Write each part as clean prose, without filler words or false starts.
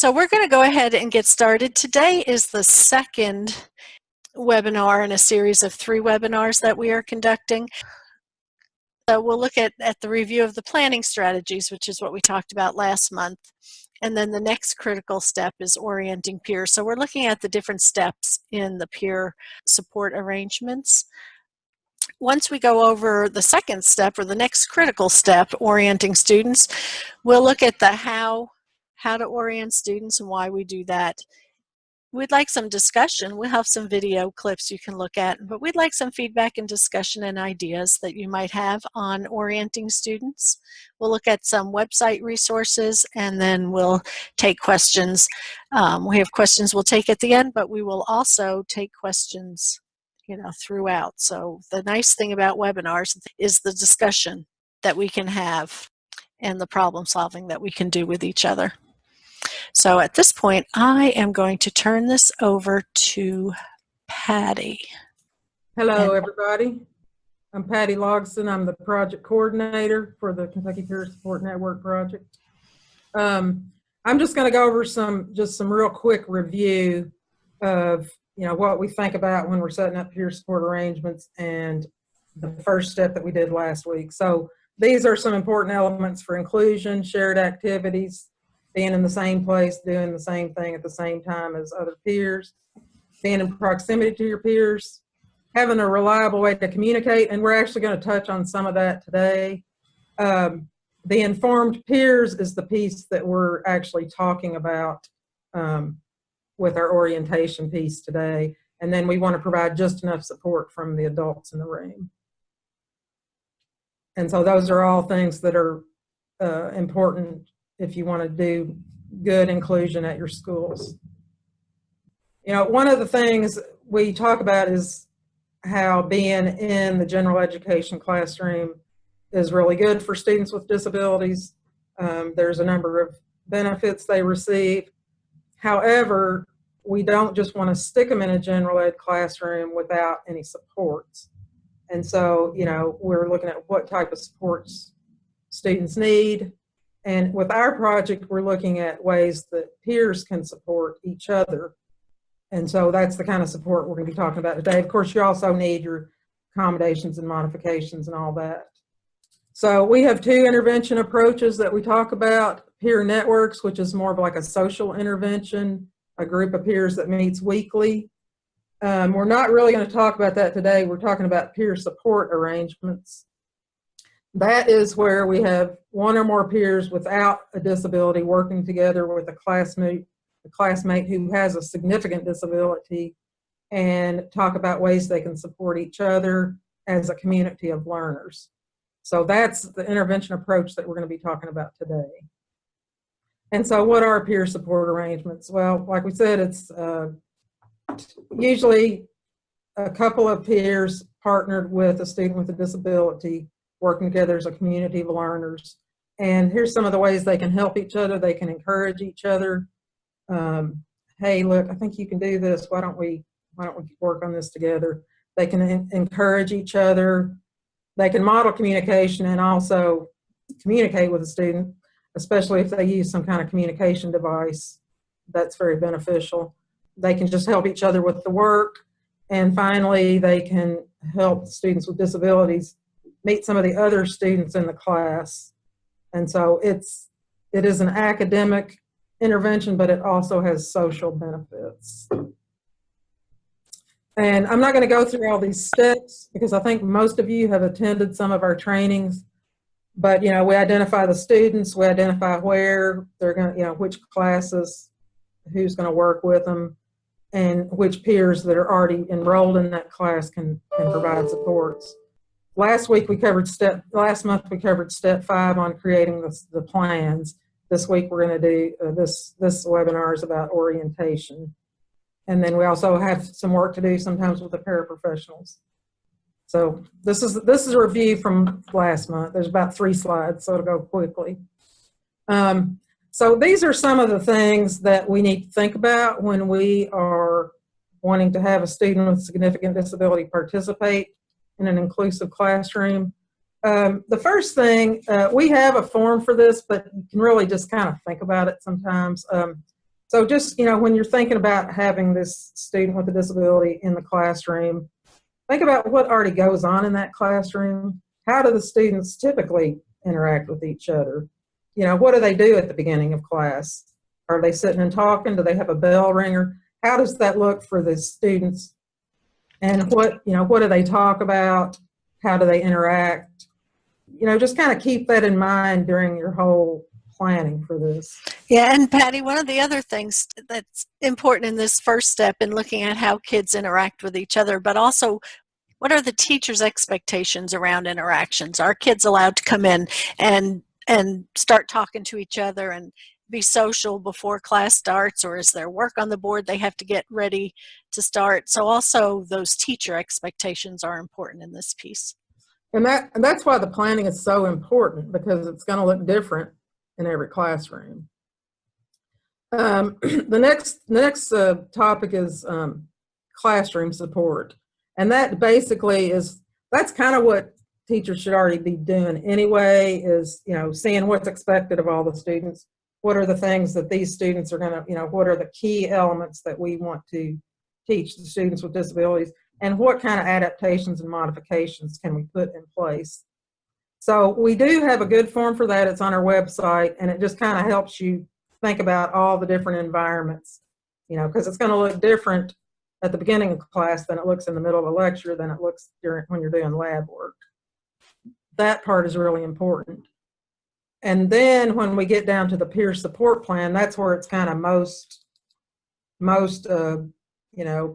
So we're going to go ahead and get started. Today is the second webinar in a series of 3 webinars that we are conducting. We'll look at the review of the planning strategies, which is what we talked about last month. And then the next critical step is orienting peers. So we're looking at the different steps in the peer support arrangements. Once we go over the second step, or the next critical step, orienting students, we'll look at the how to orient students and why we do that. We'd like some discussion. We'll have some video clips you can look at, but we'd like some feedback and discussion and ideas that you might have on orienting students. We'll look at some website resources, and then we'll take questions. We have questions we'll take at the end, but we will also take questions throughout. So the nice thing about webinars is the discussion that we can have and the problem solving that we can do with each other. So at this point, I am going to turn this over to Patty. Hello, everybody. I'm Patty Logston. I'm the project coordinator for the Kentucky Peer Support Network project. I'm just going to go over some real quick review of what we think about when we're setting up peer support arrangements and the first step that we did last week. So these are some important elements for inclusion: shared activities, being in the same place, doing the same thing at the same time as other peers, being in proximity to your peers, having a reliable way to communicate, and we're actually going to touch on some of that today. The informed peers is the piece that we're actually talking about with our orientation piece today, and then we want to provide just enough support from the adults in the room. And so those are all things that are important if you want to do good inclusion at your schools. One of the things we talk about is how being in the general education classroom is really good for students with disabilities. There's a number of benefits they receive. However, we don't just want to stick them in a general ed classroom without any supports. And so, we're looking at what type of supports students need. And with our project, we're looking at ways that peers can support each other. And so that's the kind of support we're going to be talking about today. Of course, you also need your accommodations and modifications and all that. So we have 2 intervention approaches that we talk about: peer networks, which is more of like a social intervention, a group of peers that meets weekly. We're not really going to talk about that today. We're talking about peer support arrangements. That is where we have 1 or more peers without a disability working together with a classmate who has a significant disability, and talk about ways they can support each other as a community of learners. So that's the intervention approach that we're going to be talking about today. And so what are peer support arrangements? Well, like we said, it's usually a couple of peers partnered with a student with a disability working together as a community of learners. And here's some of the ways they can help each other. They can encourage each other. Hey, look, I think you can do this. Why don't we work on this together? They can encourage each other. They can model communication and also communicate with a student, especially if they use some kind of communication device. That's very beneficial. They can just help each other with the work. And finally, they can help students with disabilities meet some of the other students in the class. And so it is an academic intervention, but it also has social benefits. And I'm not going to go through all these steps because I think most of you have attended some of our trainings. But, we identify the students, we identify where they're going to, which classes, who's going to work with them, and which peers that are already enrolled in that class can provide supports. Last month we covered step 5 on creating the plans. This week we're going to do this webinar is about orientation. And then we also have some work to do sometimes with the paraprofessionals. So this is a review from last month. There's about 3 slides, so it'll go quickly. So these are some of the things that we need to think about when we are wanting to have a student with significant disability participate in an inclusive classroom. The first thing, we have a form for this, but you can really just kind of think about it sometimes. So just, when you're thinking about having this student with a disability in the classroom, think about what already goes on in that classroom. How do the students typically interact with each other? What do they do at the beginning of class? Are they sitting and talking? Do they have a bell ringer? How does that look for the students? And what do they talk about? How do they interact? Just kind of keep that in mind during your whole planning for this. Yeah, and Patty, one of the other things that's important in this first step in looking at how kids interact with each other, but also what are the teachers' expectations around interactions? Are kids allowed to come in and start talking to each other and be social before class starts, or is there work on the board they have to get ready to start? So also those teacher expectations are important in this piece. And that's why the planning is so important, because it's going to look different in every classroom. The next topic is classroom support. And that basically that's kind of what teachers should already be doing anyway, is, seeing what's expected of all the students. What are the things that these students are going to, what are the key elements that we want to teach the students with disabilities, and what kind of adaptations and modifications can we put in place. So we do have a good form for that. It's on our website, and it just kind of helps you think about all the different environments, because it's going to look different at the beginning of class than it looks in the middle of a lecture, than it looks when you're doing lab work. That part is really important. And then when we get down to the peer support plan, that's where it's kind of most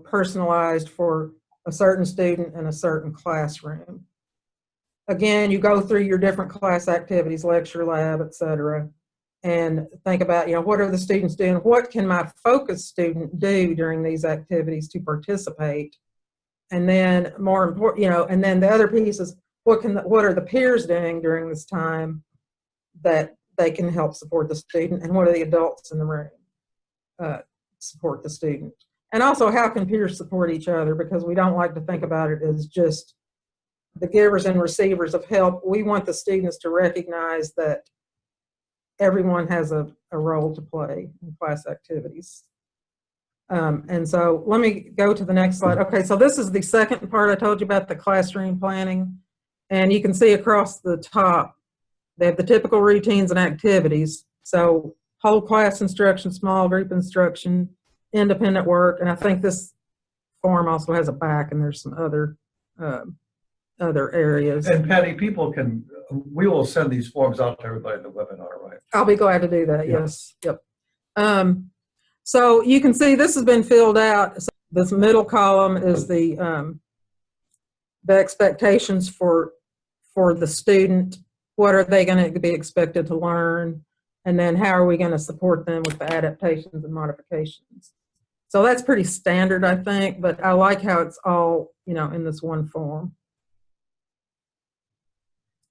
personalized for a certain student in a certain classroom. Again, you go through your different class activities, lecture, lab, etc., and think about, what are the students doing? What can my focus student do during these activities to participate? And then more important, and then the other piece is what are the peers doing during this time that they can help support the student, and what are the adults in the room support the student? And also, how can peers support each other? Because we don't like to think about it as just the givers and receivers of help. We want the students to recognize that everyone has a role to play in class activities. And so let me go to the next slide. Okay, so this is the second part I told you about, the classroom planning. And you can see across the top, they have the typical routines and activities. So whole class instruction, small group instruction, independent work, and I think this form also has a back, and there's some other areas. And Patty, we will send these forms out to everybody in the webinar, right? I'll be glad to do that, yes. Yep. So you can see this has been filled out. So this middle column is the expectations for the student. What are they going to be expected to learn? And then how are we going to support them with the adaptations and modifications? So that's pretty standard, I think, but I like how it's all, in this one form.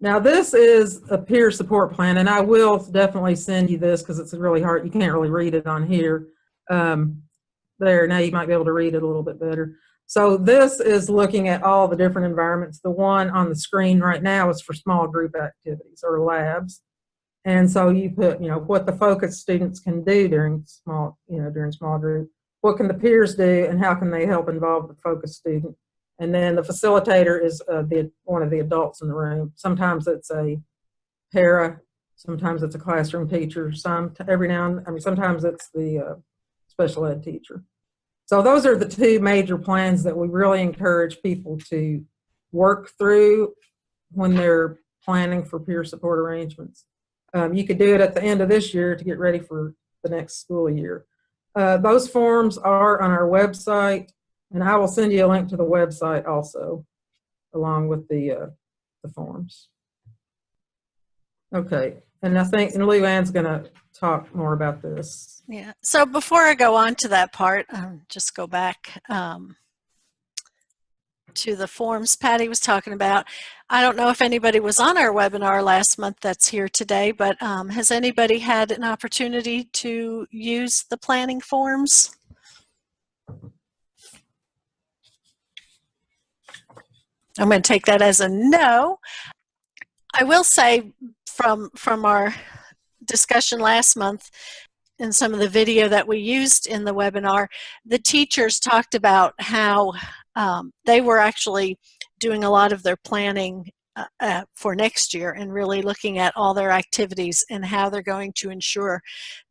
Now this is a peer support plan, and I will definitely send you this because it's really hard. You can't really read it on here. There, now you might be able to read it a little bit better. So this is looking at all the different environments. The one on the screen right now is for small group activities or labs. And so you put, what the focus students can do during small group. What can the peers do, and how can they help involve the focus student? And then the facilitator is one of the adults in the room. Sometimes it's a para, sometimes it's a classroom teacher, sometimes it's the special ed teacher. So those are the two major plans that we really encourage people to work through when they're planning for peer support arrangements. You could do it at the end of this year to get ready for the next school year. Those forms are on our website, and I will send you a link to the website also, along with the forms. Okay, and I think Lou Ann's going to talk more about this. Yeah, so before I go on to that part, just go back to the forms Patty was talking about. I don't know if anybody was on our webinar last month that's here today, but has anybody had an opportunity to use the planning forms? I'm going to take that as a no. I will say from our discussion last month, in some of the video that we used in the webinar, the teachers talked about how they were actually doing a lot of their planning for next year and really looking at all their activities and how they're going to ensure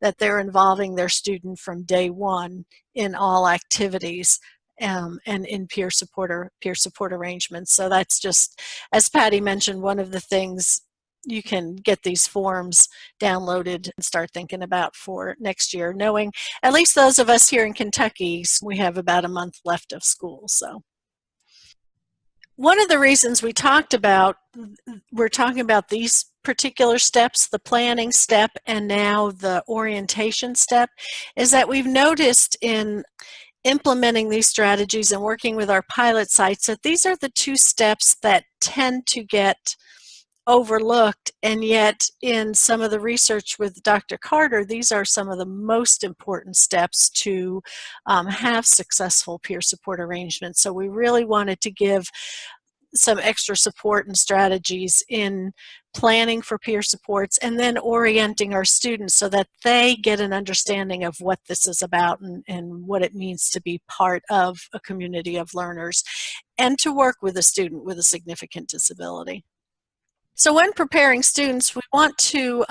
that they're involving their student from day one in all activities and in peer support arrangements. So that's just, as Patty mentioned, one of the things you can get these forms downloaded and start thinking about for next year, knowing at least those of us here in Kentucky, we have about a month left of school. So one of the reasons we're talking about these particular steps, the planning step and now the orientation step, is that we've noticed in implementing these strategies and working with our pilot sites that these are the two steps that tend to get overlooked, and yet in some of the research with Dr. Carter, these are some of the most important steps to have successful peer support arrangements. So we really wanted to give some extra support and strategies in planning for peer supports and then orienting our students so that they get an understanding of what this is about and what it means to be part of a community of learners and to work with a student with a significant disability. So when preparing students, we want to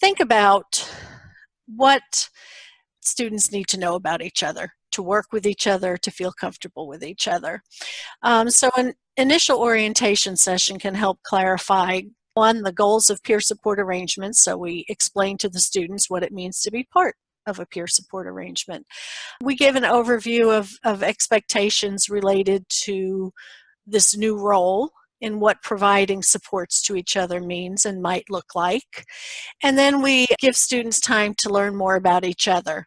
think about what students need to know about each other, to work with each other, to feel comfortable with each other. So an initial orientation session can help clarify, one, the goals of peer support arrangements. So we explain to the students what it means to be part of a peer support arrangement. We give an overview of expectations related to this new role in what providing supports to each other means and might look like. And then we give students time to learn more about each other.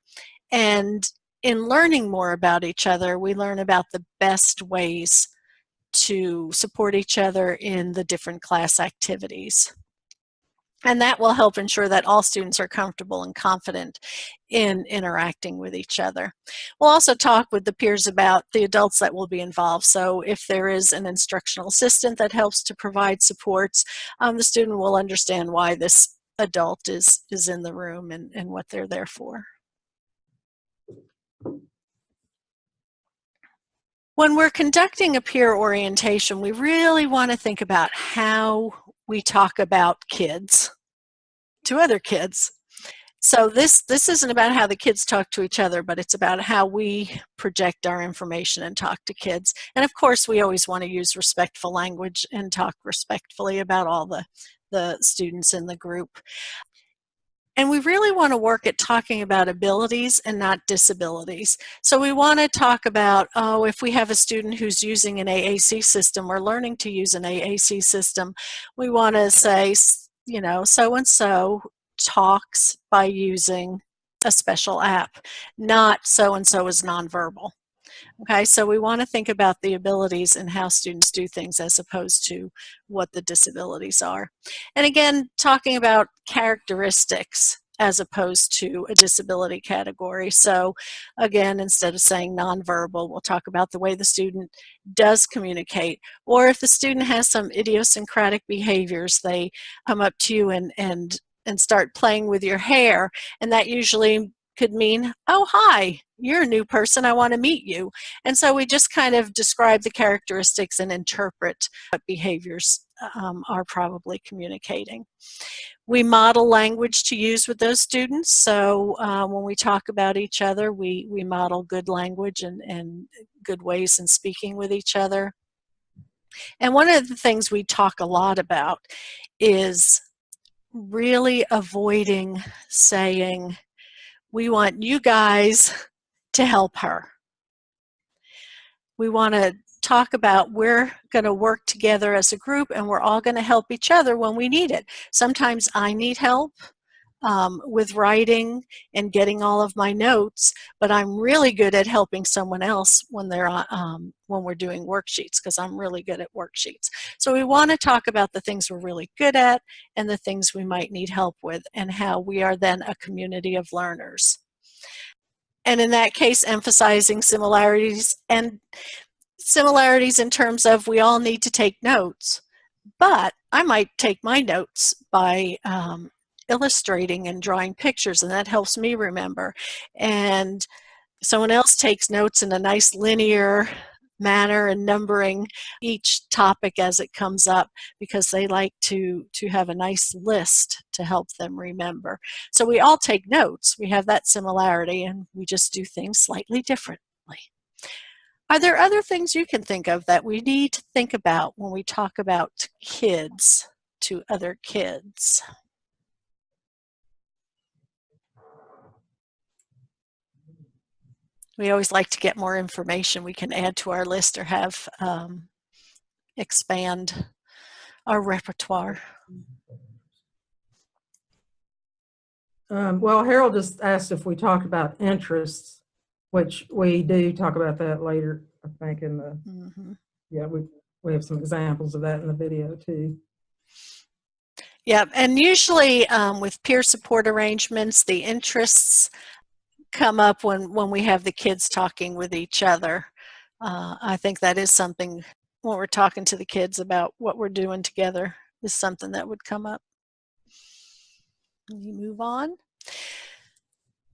And in learning more about each other, we learn about the best ways to support each other in the different class activities. And that will help ensure that all students are comfortable and confident in interacting with each other. We'll also talk with the peers about the adults that will be involved. So if there is an instructional assistant that helps to provide supports, the student will understand why this adult is in the room and what they're there for. When we're conducting a peer orientation, we really want to think about how we talk about kids to other kids. So this isn't about how the kids talk to each other, but it's about how we project our information and talk to kids. And of course, we always want to use respectful language and talk respectfully about all the students in the group. And we really want to work at talking about abilities and not disabilities. So we want to talk about, if we have a student who's using an AAC system or learning to use an AAC system, we want to say, you know, so-and-so talks by using a special app, not so-and-so is nonverbal. Okay, so we want to think about the abilities and how students do things as opposed to what the disabilities are. And again, talking about characteristics as opposed to a disability category. So again, instead of saying nonverbal, we'll talk about the way the student does communicate. Or if the student has some idiosyncratic behaviors, they come up to you and start playing with your hair, and that usually could mean, oh, hi, you're a new person, I want to meet you. And so we just kind of describe the characteristics and interpret what behaviors are probably communicating. We model language to use with those students. So when we talk about each other, we model good language and good ways in speaking with each other. And one of the things we talk a lot about is really avoiding saying, we want you guys to help her. We want to talk about we're going to work together as a group and we're all going to help each other when we need it. Sometimes I need help with writing and getting all of my notes, but I'm really good at helping someone else when they're when we're doing worksheets, because I'm really good at worksheets. So we want to talk about the things we're really good at and the things we might need help with, and how we are then a community of learners. And in that case, emphasizing similarities, and similarities in terms of we all need to take notes, but I might take my notes by illustrating and drawing pictures, and that helps me remember. And someone else takes notes in a nice linear manner and numbering each topic as it comes up, because they like to have a nice list to help them remember. So we all take notes. We have that similarity, and we just do things slightly differently. Are there other things you can think of that we need to think about when we talk about kids to other kids? We always like to get more information we can add to our list or have expand our repertoire. Well, Harold just asked if we talked about interests, which we do talk about that later, I think, in the, yeah, we have some examples of that in the video too. Yeah, and usually with peer support arrangements, the interests come up when we have the kids talking with each other. I think that is something when we're talking to the kids about what we're doing together is something that would come up. Let me move on.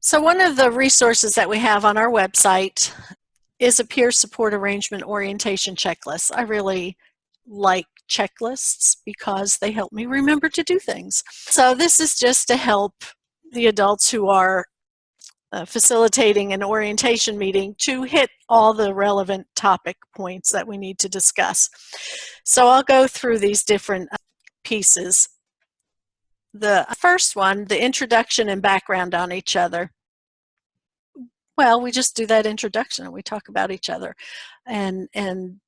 So one of the resources that we have on our website is a peer support arrangement orientation checklist. I really like checklists because they help me remember to do things. So this is just to help the adults who are facilitating an orientation meeting to hit all the relevant topic points that we need to discuss. So I'll go through these different pieces. The first one, the introduction and background on each other. Well, we just do that introduction and we talk about each other. And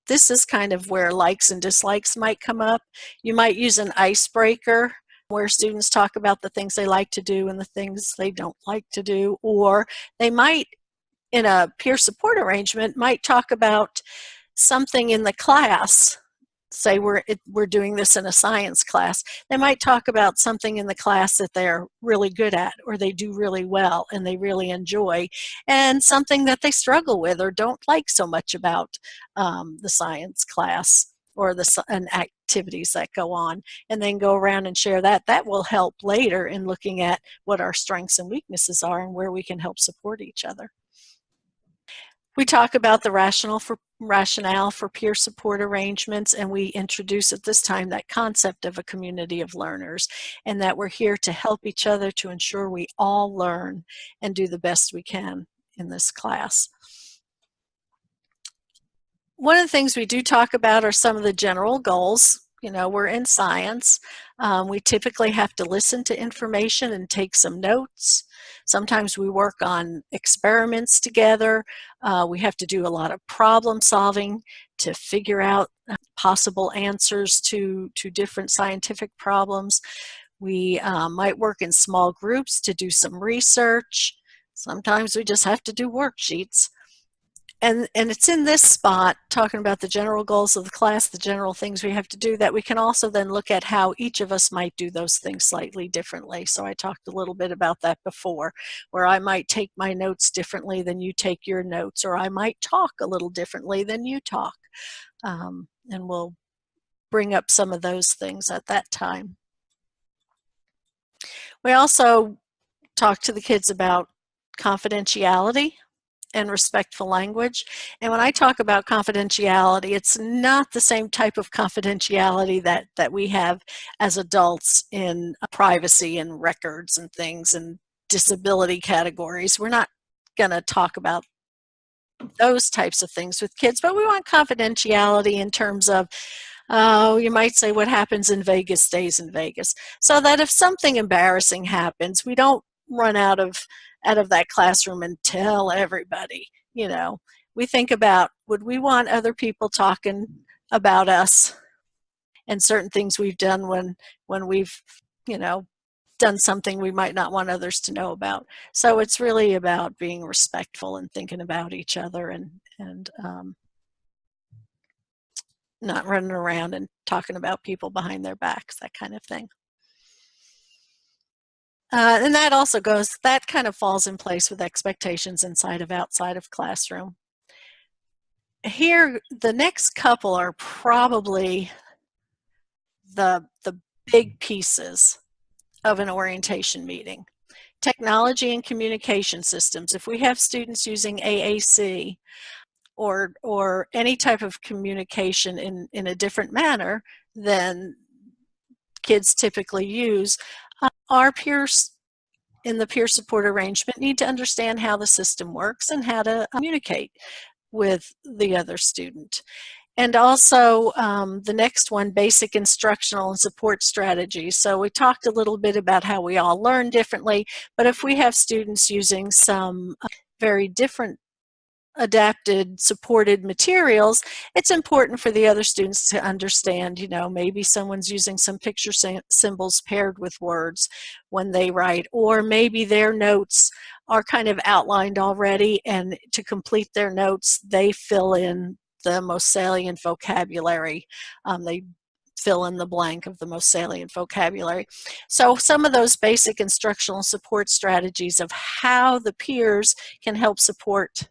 this is kind of where likes and dislikes might come up. You might use an icebreaker where students talk about the things they like to do and the things they don't like to do, or they might, in a peer support arrangement, might talk about something in the class. Say we're doing this in a science class. They might talk about something in the class that they're really good at, or they do really well and they really enjoy, and something that they struggle with or don't like so much about the science class or and activities that go on, and then go around and share that. That will help later in looking at what our strengths and weaknesses are and where we can help support each other. We talk about the rationale for peer support arrangements, and we introduce at this time that concept of a community of learners, and that we're here to help each other to ensure we all learn and do the best we can in this class. One of the things we do talk about are some of the general goals. You know, we're in science. We typically have to listen to information and take some notes. Sometimes we work on experiments together. We have to do a lot of problem solving to figure out possible answers to different scientific problems. We might work in small groups to do some research. Sometimes we just have to do worksheets. And it's in this spot, talking about the general goals of the class, the general things we have to do, that we can also then look at how each of us might do those things slightly differently. So I talked a little bit about that before, where I might take my notes differently than you take your notes, or I might talk a little differently than you talk. And we'll bring up some of those things at that time. We also talk to the kids about confidentiality and respectful language. And when I talk about confidentiality, it's not the same type of confidentiality that we have as adults in privacy and records and things and disability categories. We're not going to talk about those types of things with kids, but we want confidentiality in terms of, you might say, what happens in Vegas stays in Vegas. So that if something embarrassing happens, we don't run out of that classroom and tell everybody. You know, we think about, would we want other people talking about us and certain things we've done when we've, you know, done something we might not want others to know about. So it's really about being respectful and thinking about each other and not running around and talking about people behind their backs, that kind of thing. And that also that kind of falls in place with expectations inside of outside of classroom. Here, the next couple are probably the big pieces of an orientation meeting. Technology and communication systems. If we have students using AAC or any type of communication in a different manner than kids typically use, our peers in the peer support arrangement need to understand how the system works and how to communicate with the other student. And also the next one, basic instructional and support strategies. So we talked a little bit about how we all learn differently, but if we have students using some very different adapted supported materials, it's important for the other students to understand, you know, maybe someone's using some picture symbols paired with words when they write, or maybe their notes are kind of outlined already, and to complete their notes they fill in the most salient vocabulary. They fill in the blank of the most salient vocabulary. So some of those basic instructional support strategies of how the peers can help support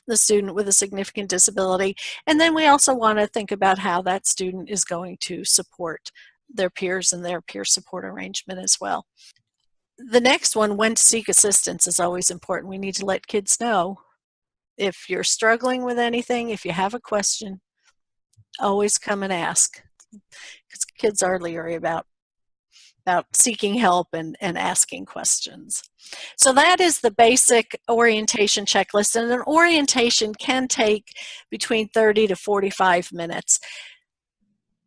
the student with a significant disability. And then we also want to think about how that student is going to support their peers and their peer support arrangement as well. The next one, when to seek assistance, is always important. We need to let kids know if you're struggling with anything, if you have a question, always come and ask. Because kids are leery about seeking help and asking questions. So that is the basic orientation checklist, and an orientation can take between 30 to 45 minutes.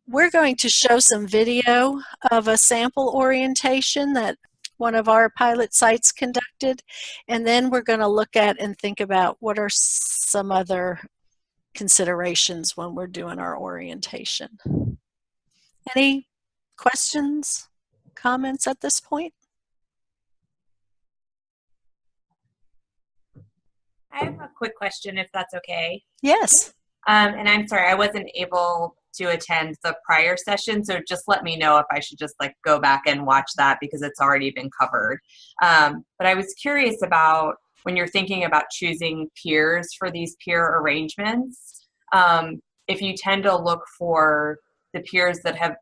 We're going to show some video of a sample orientation that one of our pilot sites conducted, and then we're going to look at and think about what are some other considerations when we're doing our orientation. Any questions? Comments at this point? I have a quick question, if that's okay. Yes. And I'm sorry, I wasn't able to attend the prior session, so just let me know if I should just like go back and watch that because it's already been covered. But I was curious about when you're thinking about choosing peers for these peer arrangements, if you tend to look for the peers that have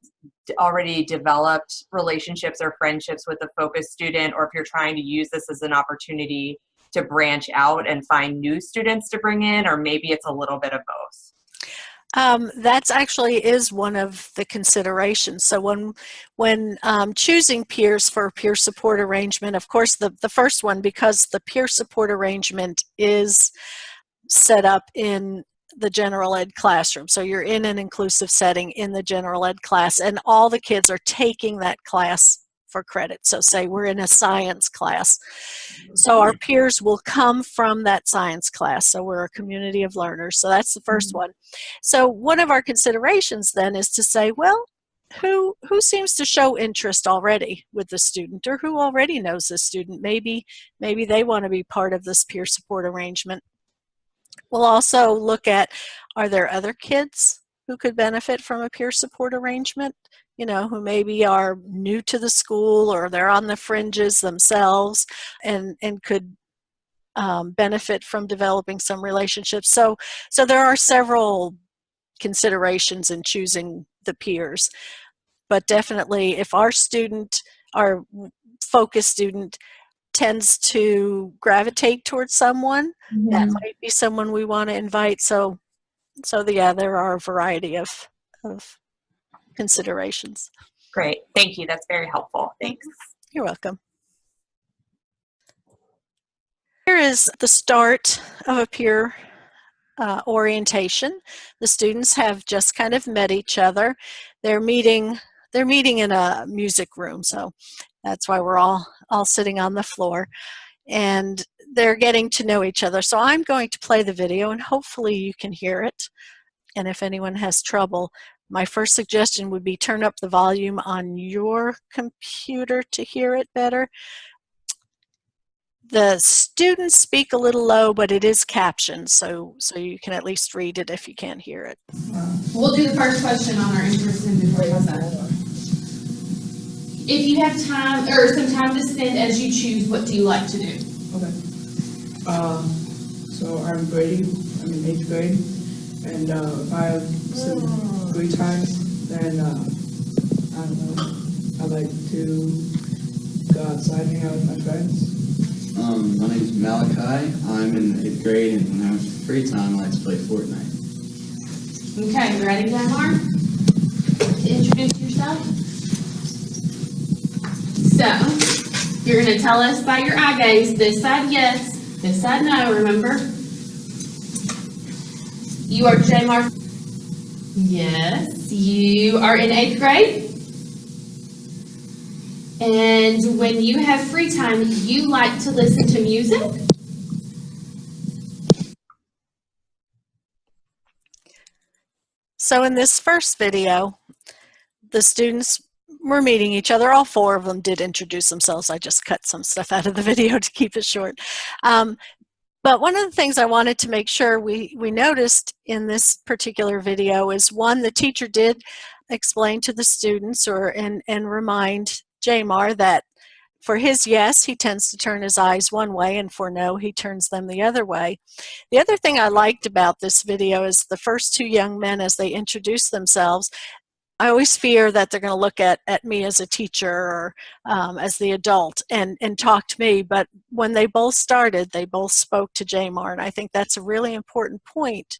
already developed relationships or friendships with a focus student, or if you're trying to use this as an opportunity to branch out and find new students to bring in, or maybe it's a little bit of both. That's actually is one of the considerations. So when choosing peers for a peer support arrangement, of course the first one, because the peer support arrangement is set up in the general ed classroom. So you're in an inclusive setting in the general ed class, and all the kids are taking that class for credit. So say we're in a science class. So our peers will come from that science class. So we're a community of learners. So that's the first one. So one of our considerations then is to say, well, who seems to show interest already with the student, or who already knows the student? Maybe they want to be part of this peer support arrangement. We'll also look at, are there other kids who could benefit from a peer support arrangement, you know, who maybe are new to the school or they're on the fringes themselves and could benefit from developing some relationships. So there are several considerations in choosing the peers, but definitely if our focus student tends to gravitate towards someone, that might be someone we want to invite. So yeah, there are a variety of considerations. Great, thank you. That's very helpful. Thanks. You're welcome. Here is the start of a peer orientation. The students have just kind of met each other. They're meeting in a music room, so that's why we're all sitting on the floor, and they're getting to know each other. So I'm going to play the video, and hopefully you can hear it. And if anyone has trouble, my first suggestion would be turn up the volume on your computer to hear it better. The students speak a little low, but it is captioned, so you can at least read it if you can't hear it. We'll do the first question on our in-person before that. If you have time or some time to spend as you choose, what do you like to do? Okay. So I'm Brady. I'm in 8th grade, and if I have some free time, then I don't know. I like to go outside, hang out with my friends. My name is Malachi. I'm in 8th grade, and when I have free time, I like to play Fortnite. Okay, you ready, Jamar? Introduce yourself. So, you're going to tell us by your eye gaze, this side yes, this side no, remember? You are Jamar. Yes, you are in 8th grade. And when you have free time, you like to listen to music? So in this first video, the students were meeting each other. All 4 of them did introduce themselves. I just cut some stuff out of the video to keep it short. But one of the things I wanted to make sure we noticed in this particular video is, one, the teacher did explain to the students and remind Jamar that for his yes, he tends to turn his eyes one way, and for no, he turns them the other way. The other thing I liked about this video is the first 2 young men, as they introduced themselves, I always fear that they're going to look at me as a teacher or as the adult and talk to me, but when they both started, they both spoke to Jamar, and I think that's a really important point.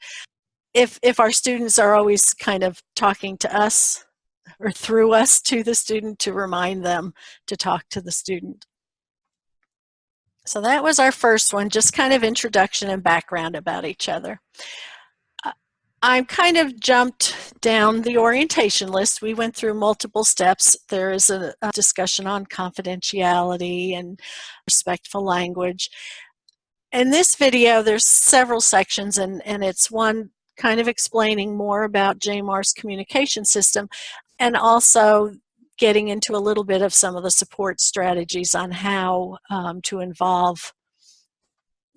If our students are always kind of talking to us or through us to the student, to remind them to talk to the student. So that was our first one, just kind of introduction and background about each other. I kind of jumped down the orientation list. We went through multiple steps. There is a discussion on confidentiality and respectful language. In this video, there's several sections, and it's one kind of explaining more about Jamar's communication system, and also getting into a little bit of some of the support strategies on how to involve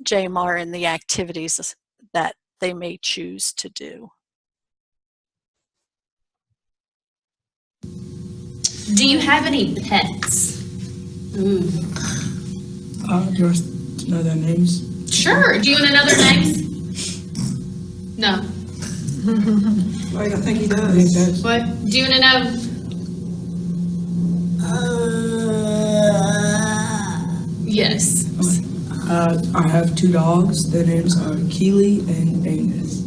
Jamar in the activities that they may choose to do. Do you have any pets? Do you want to know their names? Sure. Do you want to know their names? No. Wait, I think he does. What? Do you want to know? Yes. I have 2 dogs. Their names are Keely and Amos.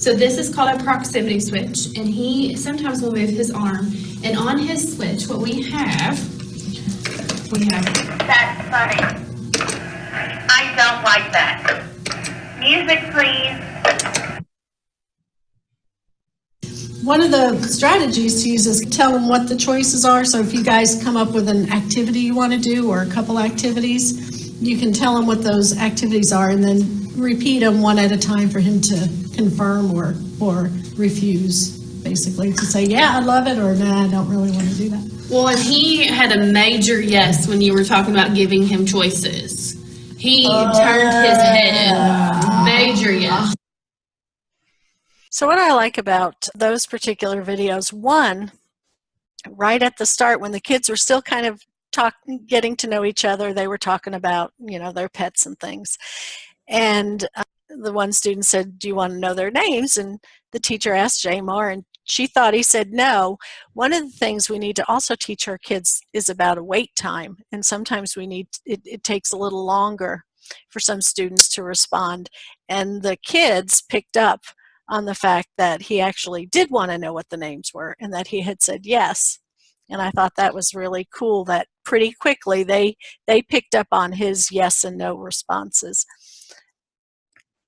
So this is called a proximity switch, and he sometimes will move his arm, and on his switch, what we have. That's funny. I don't like that. Music, please. One of the strategies to use is tell them what the choices are. So if you guys come up with an activity you want to do or a couple activities, you can tell him what those activities are and then repeat them one at a time for him to confirm or refuse, basically, to say, yeah, I love it, or nah, I don't really want to do that. Well, and he had a major yes when you were talking about giving him choices. He turned his head. Major yes. So what I like about those particular videos, one, right at the start when the kids were still kind of getting to know each other, they were talking about, their pets and things. And the one student said, do you want to know their names? And the teacher asked Jamar, and she thought he said no. One of the things we need to also teach our kids is about a wait time. And sometimes it takes a little longer for some students to respond. And the kids picked up on the fact that he actually did want to know what the names were and that he had said yes. And I thought that was really cool that pretty quickly they picked up on his yes and no responses.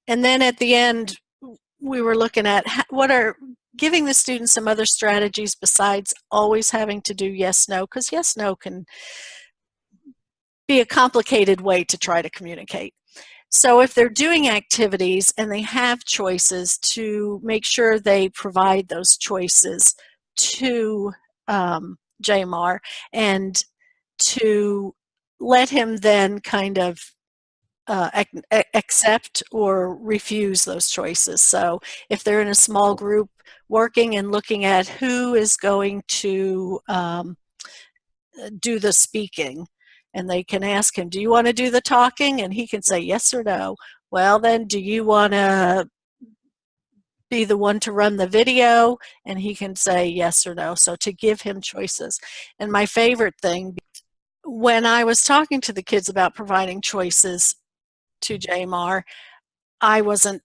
And then at the end, we were looking at giving the students some other strategies besides always having to do yes, no, because yes, no can be a complicated way to try to communicate. So if they're doing activities and they have choices, to make sure they provide those choices to Jamar and to let him then kind of accept or refuse those choices. So if they're in a small group working and looking at who is going to do the speaking, and they can ask him, do you want to do the talking? And he can say yes or no. Well, then do you want to be the one to run the video, and he can say yes or no. So to give him choices. And my favorite thing, when I was talking to the kids about providing choices to Jamar, I wasn't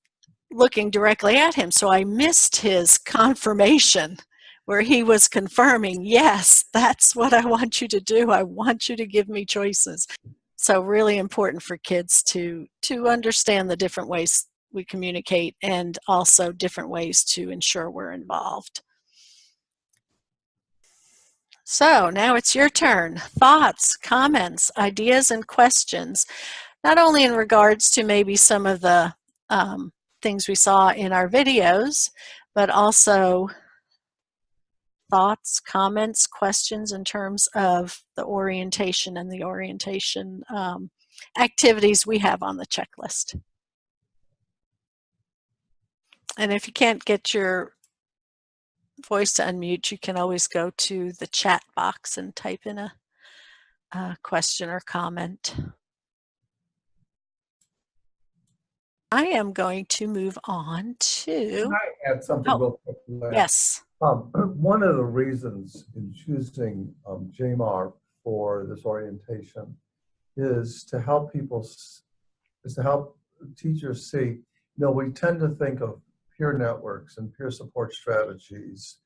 looking directly at him, so I missed his confirmation where he was confirming, yes, that's what I want you to do. I want you to give me choices. So really important for kids to understand the different ways we communicate and also different ways to ensure we're involved. So now it's your turn. Thoughts, comments, ideas, and questions, not only in regards to maybe some of the things we saw in our videos, but also thoughts, comments, questions in terms of the orientation and the orientation activities we have on the checklist. And if you can't get your voice to unmute, you can always go to the chat box and type in a question or comment. I am going to move on to... Can I add something real quick? Yes. One of the reasons in choosing JMAR for this orientation is to help teachers see, we tend to think of peer networks and peer support strategies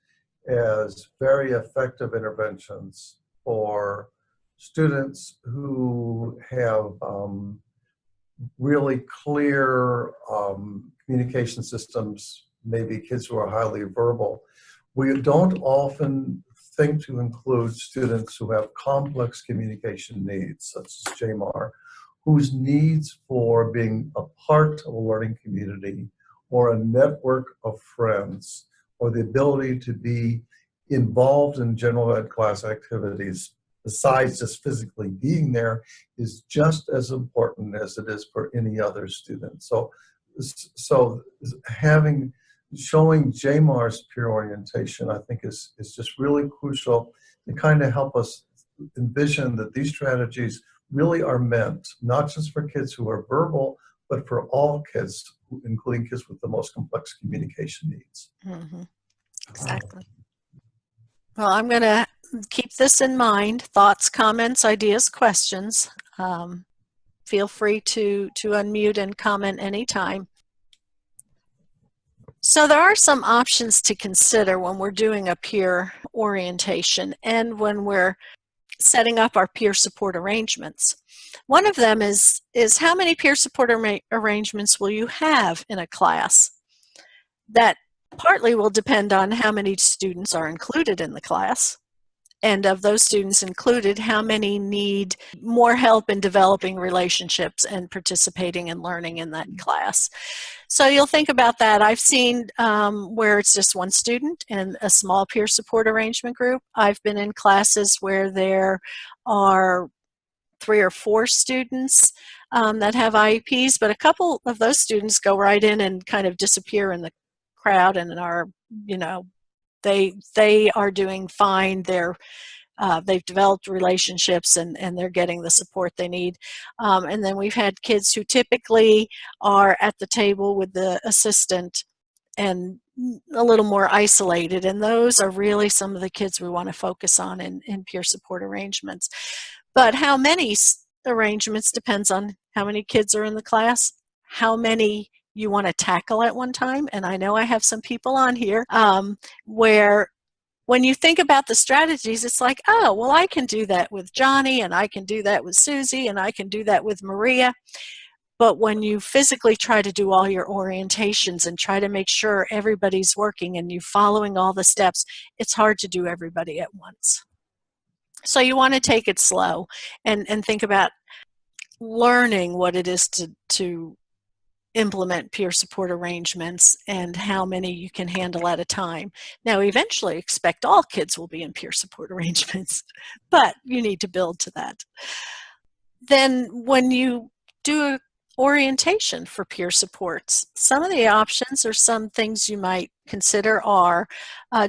as very effective interventions for students who have really clear communication systems, maybe kids who are highly verbal. We don't often think to include students who have complex communication needs, such as JMAR, whose needs for being a part of a learning community or a network of friends or the ability to be involved in general ed class activities besides just physically being there is just as important as it is for any other student. So showing JMAR's peer orientation, I think is just really crucial to kind of help us envision that these strategies really are meant not just for kids who are verbal, but for all kids, including kids with the most complex communication needs. Mm-hmm. Exactly. Well, I'm going to keep this in mind. Thoughts, comments, ideas, questions. Feel free to unmute and comment anytime. So there are some options to consider when we're doing a peer orientation and when we're setting up our peer support arrangements. One of them is how many peer support arrangements will you have in a class? That partly will depend on how many students are included in the class. And of those students included, how many need more help in developing relationships and participating and learning in that class. So you'll think about that. I've seen where it's just one student in a small peer support arrangement group. I've been in classes where there are 3 or 4 students that have IEPs, but a couple of those students go right in and kind of disappear in the crowd and are, they are doing fine. They've developed relationships and they're getting the support they need. And then we've had kids who typically are at the table with the assistant and a little more isolated. And those are really some of the kids we want to focus on in peer support arrangements. But how many arrangements depends on how many kids are in the class, how many you want to tackle at one time. And I know I have some people on here where when you think about the strategies, it's like, oh, well, I can do that with Johnny, and I can do that with Susie, and I can do that with Maria. But when you physically try to do all your orientations and try to make sure everybody's working and you following all the steps, it's hard to do everybody at once. So you want to take it slow and think about learning what it is to implement peer support arrangements and how many you can handle at a time. Now, eventually expect all kids will be in peer support arrangements, but you need to build to that. Then when you do a orientation for peer supports, some of the options or some things you might consider are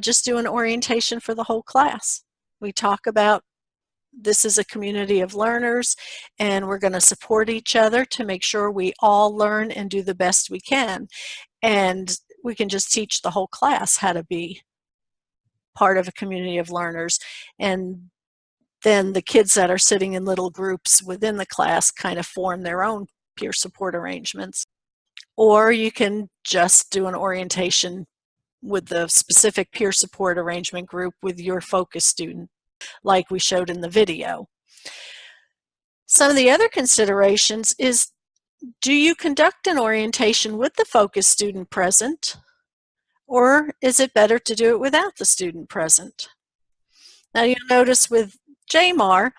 just do an orientation for the whole class. We talk about this is a community of learners and we're going to support each other to make sure we all learn and do the best we can. And we can just teach the whole class how to be part of a community of learners, and then the kids that are sitting in little groups within the class kind of form their own peer support arrangements. Or you can just do an orientation with the specific peer support arrangement group with your focus student, like we showed in the video. Some of the other considerations is, do you conduct an orientation with the focus student present, or is it better to do it without the student present? Now you'll notice with Jamar,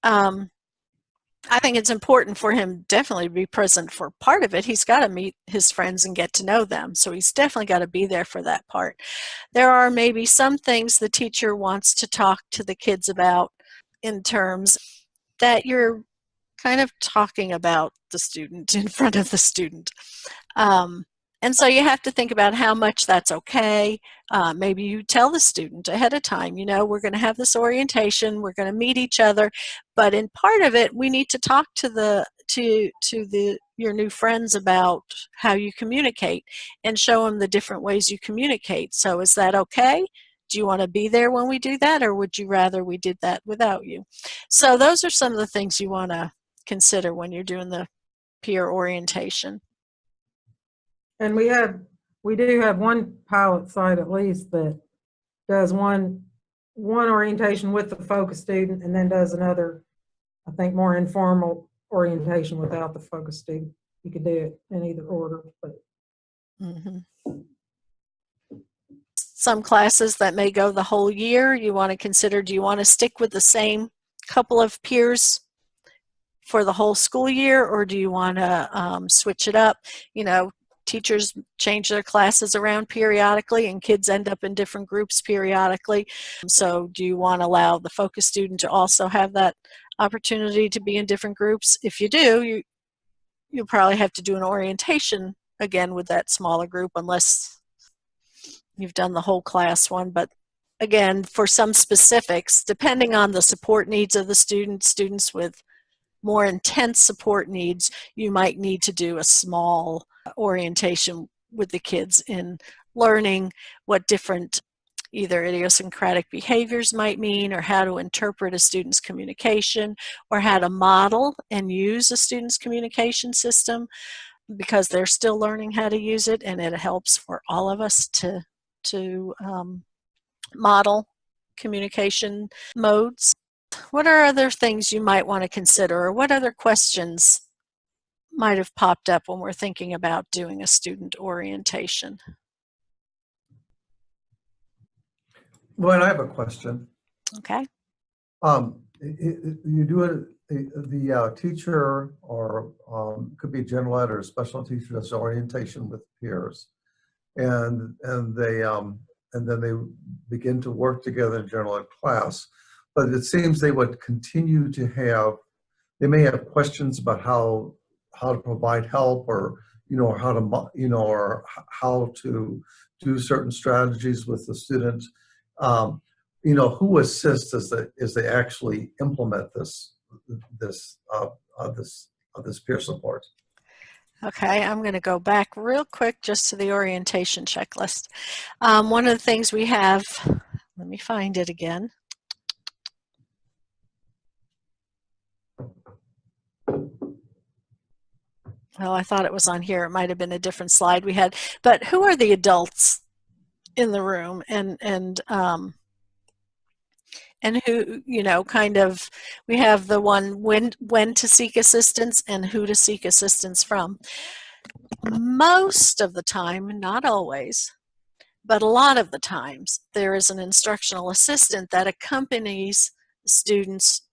I think it's important for him definitely to be present for part of it. He's got to meet his friends and get to know them, so he's definitely got to be there for that part. There are maybe some things the teacher wants to talk to the kids about in terms that you're kind of talking about the student in front of the student. And so you have to think about how much that's okay. Maybe you tell the student ahead of time, you know, we're going to have this orientation, we're going to meet each other, but in part of it, we need to talk to your new friends about how you communicate and show them the different ways you communicate. So is that okay? Do you want to be there when we do that, or would you rather we did that without you? So those are some of the things you want to consider when you're doing the peer orientation. And we do have one pilot site at least that does one orientation with the focus student, and then does another, I think, more informal orientation without the focus student. You could do it in either order, but some classes that may go the whole year, you want to consider, do you want to stick with the same couple of peers for the whole school year, or do you want to switch it up? You know, teachers change their classes around periodically, and kids end up in different groups periodically. So do you want to allow the focus student to also have that opportunity to be in different groups? If you do, you'll probably have to do an orientation again with that smaller group, unless you've done the whole class one. But again, for some specifics, depending on the support needs of the students with more intense support needs, you might need to do a small orientation with the kids in learning what different either idiosyncratic behaviors might mean, or how to interpret a student's communication, or how to model and use a student's communication system, because they're still learning how to use it, and it helps for all of us to model communication modes. What are other things you might want to consider, or what other questions might have popped up when we're thinking about doing a student orientation? Well, I have a question. Okay. You do it, the teacher, or could be general ed or special teacher, does orientation with peers, and then they begin to work together in general ed class. But it seems they would continue to have, they may have questions about how to provide help, or how to or how to do certain strategies with the student. Who assists as they actually implement this peer support? Okay, I'm going to go back real quick just to the orientation checklist. One of the things we have, let me find it again. Well, I thought it was on here. It might have been a different slide we had. But who are the adults in the room, and who, kind of, we have the one when to seek assistance and who to seek assistance from. Most of the time, not always, but a lot of the times, there is an instructional assistant that accompanies students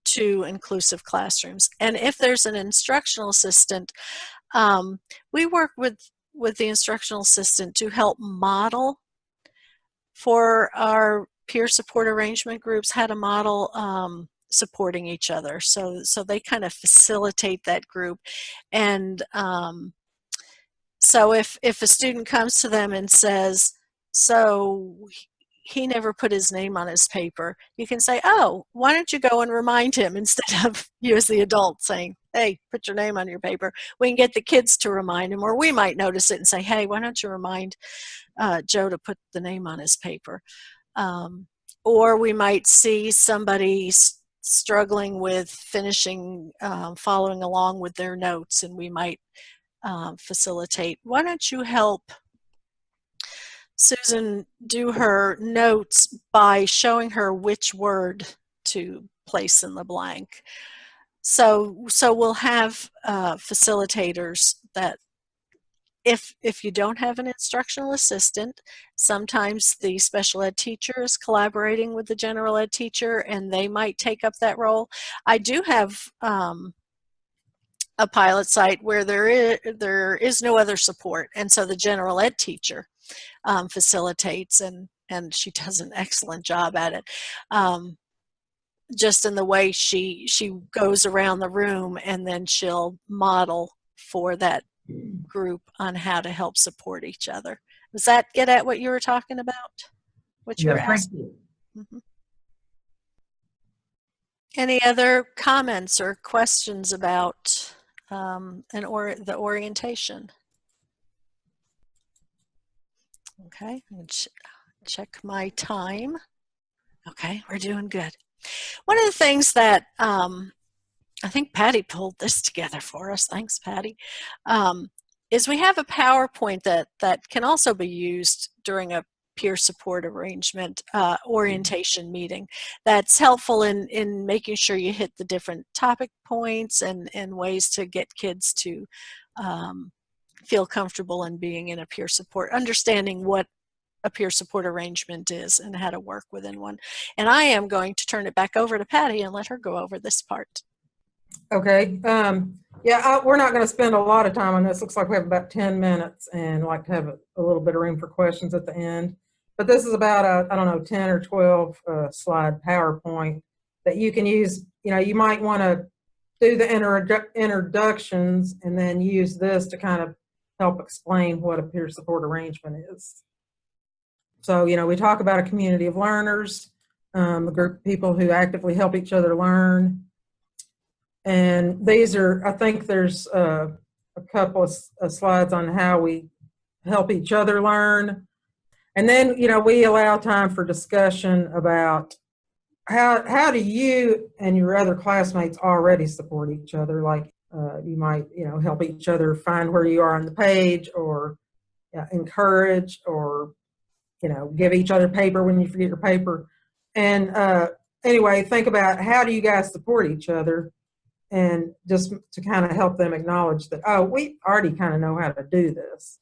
to inclusive classrooms. And if there's an instructional assistant, we work with the instructional assistant to help model for our peer support arrangement groups how to model supporting each other. So they kind of facilitate that group. And so if a student comes to them and says, so he never put his name on his paper, you can say, oh, why don't you go and remind him, instead of you as the adult saying, hey, put your name on your paper. We can get the kids to remind him, or we might notice it and say, hey, why don't you remind Joe to put the name on his paper. Or we might see somebody struggling with finishing, following along with their notes, and we might facilitate. Why don't you help Susan do her notes by showing her which word to place in the blank? So we'll have facilitators that, if you don't have an instructional assistant, sometimes the special ed teacher is collaborating with the general ed teacher, and they might take up that role. I do have a pilot site where there is no other support, and so the general ed teacher facilitates, and she does an excellent job at it. Just in the way she goes around the room, and then she'll model for that group on how to help support each other. Does that get at what you were talking about? What you were asking? Mm-hmm. Any other comments or questions about the orientation? Okay, check my time. Okay, we're doing good. One of the things that I think Patty pulled this together for us, thanks Patty, is we have a PowerPoint that can also be used during a peer support arrangement orientation meeting. That's helpful in making sure you hit the different topic points and ways to get kids to feel comfortable in being in a peer support, understanding what a peer support arrangement is and how to work within one. And I am going to turn it back over to Patty and let her go over this part. Okay. Yeah, we're not going to spend a lot of time on this. Looks like we have about 10 minutes, and like to have a little bit of room for questions at the end. But this is about a, I don't know, 10 or 12 slide PowerPoint that you can use. You know, you might want to do the introductions and then use this to kind of help explain what a peer support arrangement is. So, you know, we talk about a community of learners, a group of people who actively help each other learn. And these are, I think there's a couple of slides on how we help each other learn. And then, you know, we allow time for discussion about how do you and your other classmates already support each other? Like you might, you know, help each other find where you are on the page, or encourage, or, you know, give each other paper when you forget your paper. And anyway, think about how do you guys support each other, and just to kind of help them acknowledge that, oh, we already kind of know how to do this.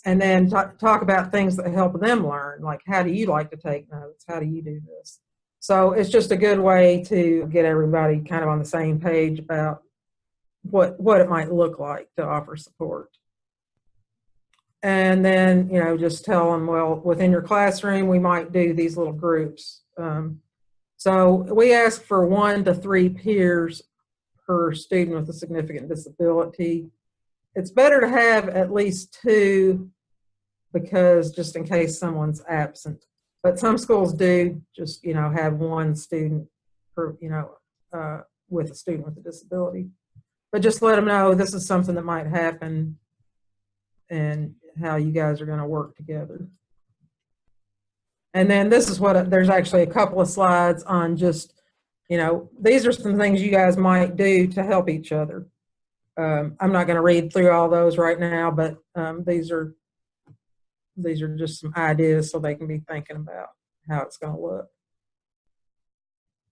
And then talk about things that help them learn, like how do you like to take notes? How do you do this? So it's just a good way to get everybody kind of on the same page about what it might look like to offer support. And then, you know, just tell them, well, within your classroom, we might do these little groups. So we ask for 1 to 3 peers per student with a significant disability. It's better to have at least 2, because just in case someone's absent. But some schools do just, you know, have 1 student per, you know, with a student with a disability. But just let them know this is something that might happen and how you guys are going to work together. And then this is what, there's actually a couple of slides on just, you know, these are some things you guys might do to help each other. I'm not going to read through all those right now, but these are just some ideas so they can be thinking about how it's going to look.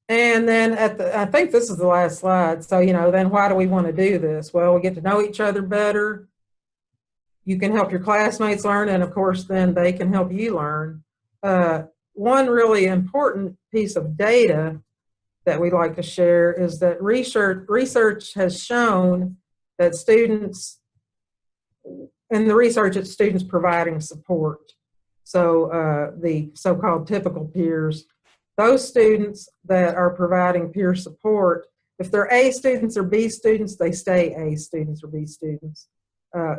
And then I think this is the last slide. So, you know, then why do we want to do this? Well, we get to know each other better. You can help your classmates learn, and of course, then they can help you learn. One really important piece of data that we like to share is that research has shown that students, in the research, it's students providing support. So the so-called typical peers, those students that are providing peer support, if they're A students or B students, they stay A students or B students.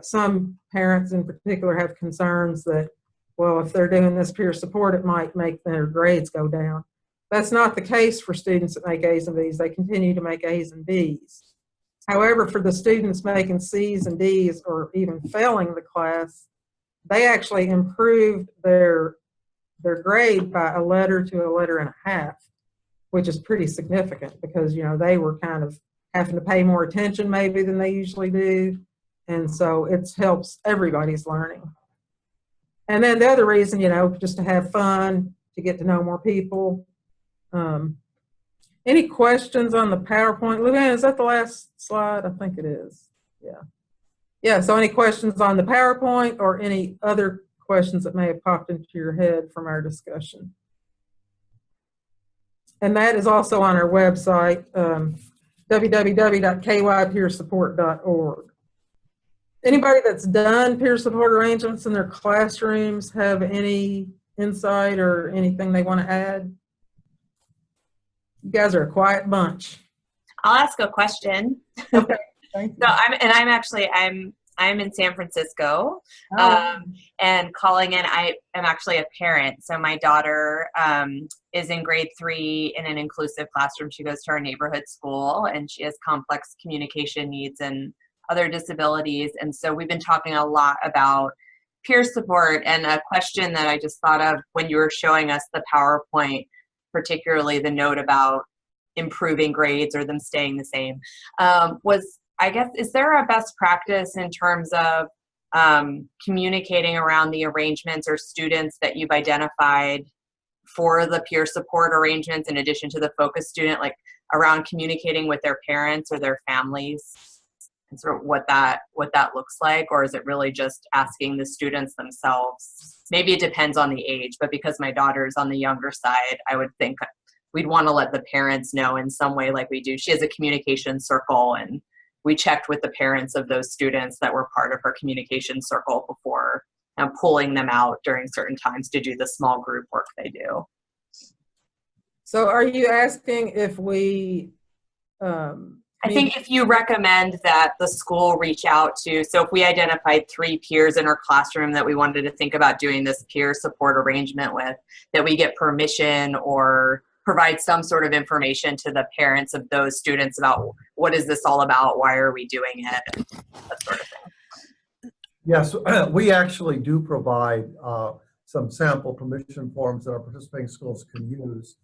Some parents in particular have concerns that well, if they're doing this peer support, it might make their grades go down. That's not the case for students that make A's and B's. They continue to make A's and B's. However, for the students making C's and D's or even failing the class, they actually improved their grade by a letter to a letter and a half, which is pretty significant because, they were kind of having to pay more attention maybe than they usually do. And so it helps everybody's learning. And then the other reason, just to have fun, to get to know more people. Any questions on the PowerPoint? Luann, is that the last slide? I think it is. Yeah. Yeah, so any questions on the PowerPoint or any other questions that may have popped into your head from our discussion? And that is also on our website, www.kypeersupport.org. Anybody that's done peer support arrangements in their classrooms have any insight or anything they want to add? You guys are a quiet bunch. I'll ask a question. Okay, thank you. So I'm in San Francisco, and calling in. I am actually a parent. So my daughter is in grade 3 in an inclusive classroom. She goes to our neighborhood school, and she has complex communication needs and other disabilities. And so we've been talking a lot about peer support. And a question that I just thought of when you were showing us the PowerPoint, particularly the note about improving grades or them staying the same, was, I guess, is there a best practice in terms of communicating around the arrangements or students that you've identified for the peer support arrangements in addition to the focus student, like around communicating with their parents or their families and sort of what that looks like? Or is it really just asking the students themselves? Maybe it depends on the age, but because my daughter's on the younger side, I would think we'd want to let the parents know in some way like we do. She has a communication circle, and we checked with the parents of those students that were part of her communication circle before pulling them out during certain times to do the small group work they do. So are you asking if we... I think if you recommend that the school reach out to, so if we identified 3 peers in our classroom that we wanted to think about doing this peer support arrangement with, that we get permission or provide some sort of information to the parents of those students about what is this all about, why are we doing it, and that sort of thing. Yes, we actually do provide some sample permission forms that our participating schools can use.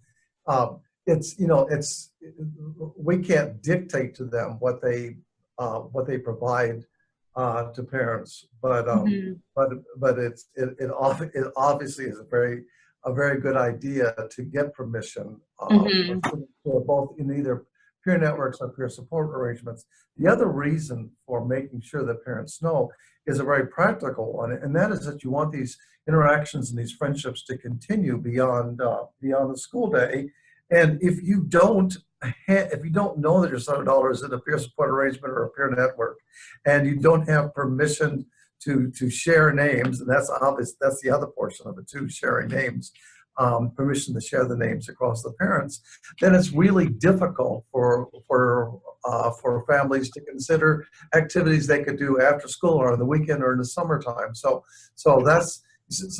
We can't dictate to them what they provide to parents, but it obviously is a very good idea to get permission for both in either peer networks or peer support arrangements. The other reason for making sure that parents know is a very practical one, and that is that you want these interactions and these friendships to continue beyond the school day. And if you don't know that your son or daughter is in a peer support arrangement or a peer network, and you don't have permission to share names, and that's obvious, that's the other portion of it too, sharing names, permission to share the names across the parents, then it's really difficult for families to consider activities they could do after school or on the weekend or in the summertime. So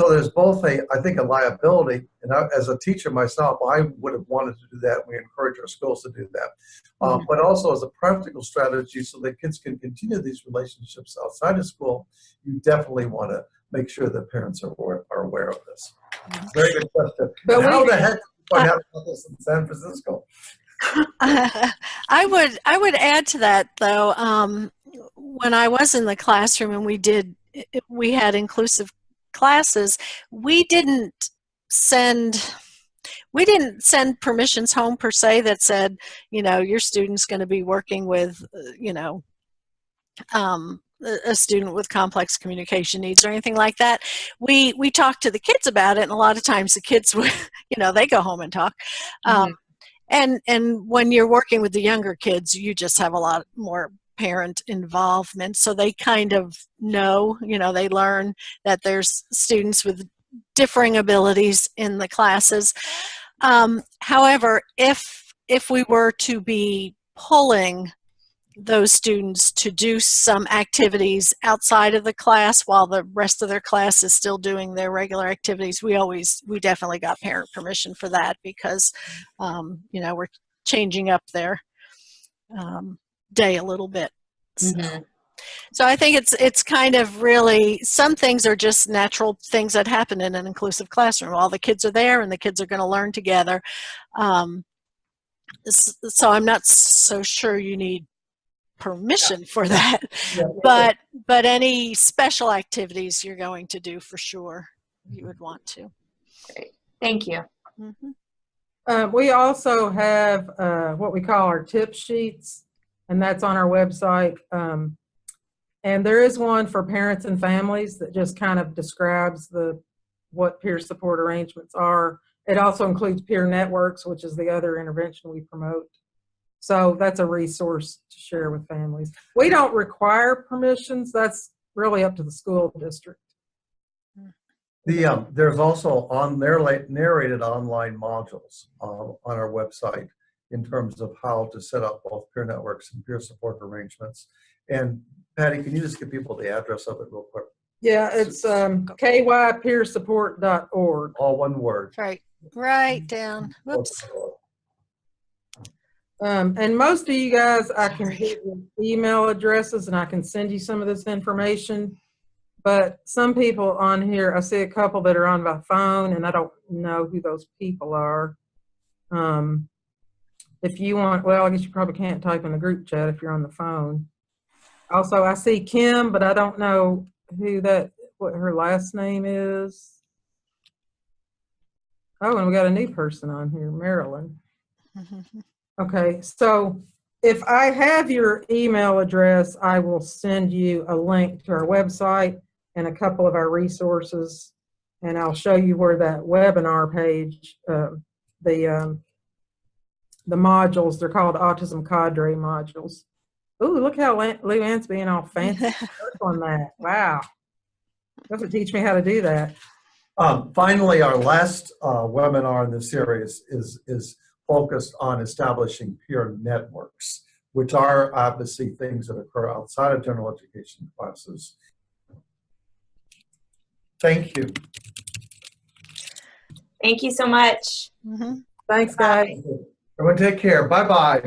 there's both I think a liability, and as a teacher myself, I would have wanted to do that. We encourage our schools to do that, but also as a practical strategy so that kids can continue these relationships outside of school. You definitely want to make sure that parents are aware of this. Very good question. But how the heck did you find out about this in San Francisco? I would add to that though. When I was in the classroom and we had inclusive classes, we didn't send permissions home per se that said, your student's going to be working with, a student with complex communication needs or anything like that. We talked to the kids about it, and a lot of times the kids would, they go home and talk. And when you're working with the younger kids, you just have a lot more parent involvement, so they kind of know, they learn that there's students with differing abilities in the classes. However, if we were to be pulling those students to do some activities outside of the class while the rest of their class is still doing their regular activities. We definitely got parent permission for that because, you know, we're changing up their day a little bit. So I think it's kind of really, some things are just natural things that happen in an inclusive classroom. All the kids are there and the kids are going to learn together. So I'm not so sure you need permission for that, but any special activities you're going to do for sure, you would want to. Great. Thank you. We also have what we call our tip sheets, and that's on our website. And there is one for parents and families that just kind of describes what peer support arrangements are. It also includes peer networks, which is the other intervention we promote. So that's a resource to share with families. We don't require permissions. That's really up to the school district. There's also narrated online modules on our website in terms of how to set up both peer networks and peer support arrangements. And Patty, can you just give people the address of it real quick? Yeah, it's kypeersupport.org. All one word. Right down. Whoops. And most of you guys, I can get your email addresses and I can send you some of this information. But some people on here, I see a couple that are on my phone and I don't know who those people are. If you want, well, I guess you probably can't type in the group chat if you're on the phone. Also, I see Kim, but I don't know what her last name is. Oh, and we got a new person on here, Marilyn. Okay, so if I have your email address, I will send you a link to our website and a couple of our resources, and I'll show you where that webinar page, the modules, they're called Autism Cadre modules. Ooh, look how Lou Ann's being all fancy on that. Wow. Doesn't teach me how to do that. Finally, our last webinar in this series is focused on establishing peer networks, which are obviously things that occur outside of general education classes. Thank you. Thank you so much. Thanks, guys. Everyone take care. Bye-bye.